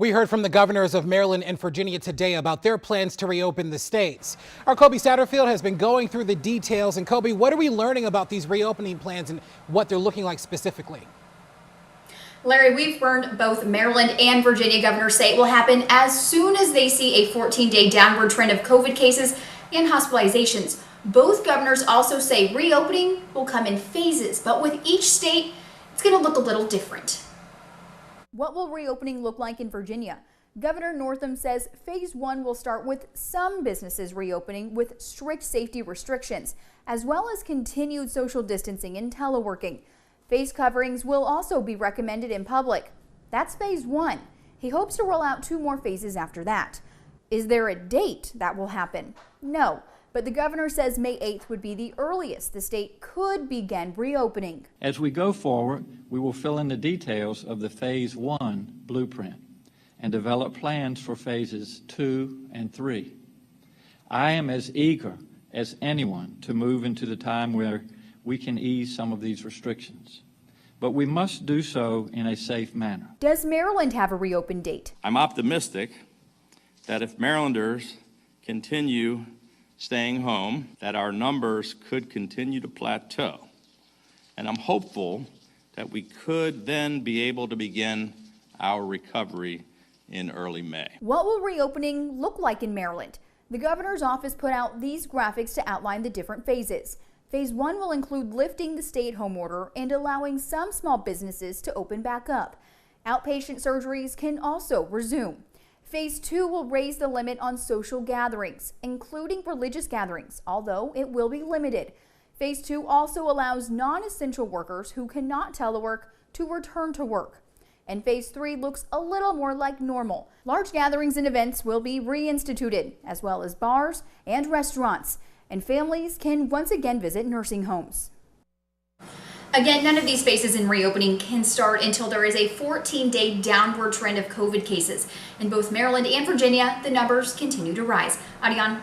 We heard from the governors of Maryland and Virginia today about their plans to reopen the states. Our Kobe Satterfield has been going through the details. And Kobe, what are we learning about these reopening plans and what they're looking like specifically? Larry, we've learned both Maryland and Virginia governors say it will happen as soon as they see a 14-day downward trend of COVID cases and hospitalizations. Both governors also say reopening will come in phases, but with each state, it's going to look a little different. What will reopening look like in Virginia? Governor Northam says phase 1 will start with some businesses reopening with strict safety restrictions, as well as continued social distancing and teleworking. Face coverings will also be recommended in public. That's phase 1. He hopes to roll out 2 more phases after that. Is there a date that will happen? No, but the governor says May 8th would be the earliest the state could begin reopening. As we go forward, we will fill in the details of the phase 1 blueprint and develop plans for phases 2 and 3. I am as eager as anyone to move into the time where we can ease some of these restrictions, but we must do so in a safe manner. Does Maryland have a reopen date? I'm optimistic that if Marylanders continue staying home, that our numbers could continue to plateau. And I'm hopeful that we could then be able to begin our recovery in early May. What will reopening look like in Maryland? The governor's office put out these graphics to outline the different phases. Phase 1 will include lifting the stay-at-home order and allowing some small businesses to open back up. Outpatient surgeries can also resume. Phase 2 will raise the limit on social gatherings, including religious gatherings, although it will be limited. Phase 2 also allows non-essential workers who cannot telework to return to work. And Phase 3 looks a little more like normal. Large gatherings and events will be reinstituted, as well as bars and restaurants. And families can once again visit nursing homes. Again, none of these phases in reopening can start until there is a 14-day downward trend of COVID cases. In both Maryland and Virginia, the numbers continue to rise. Adion.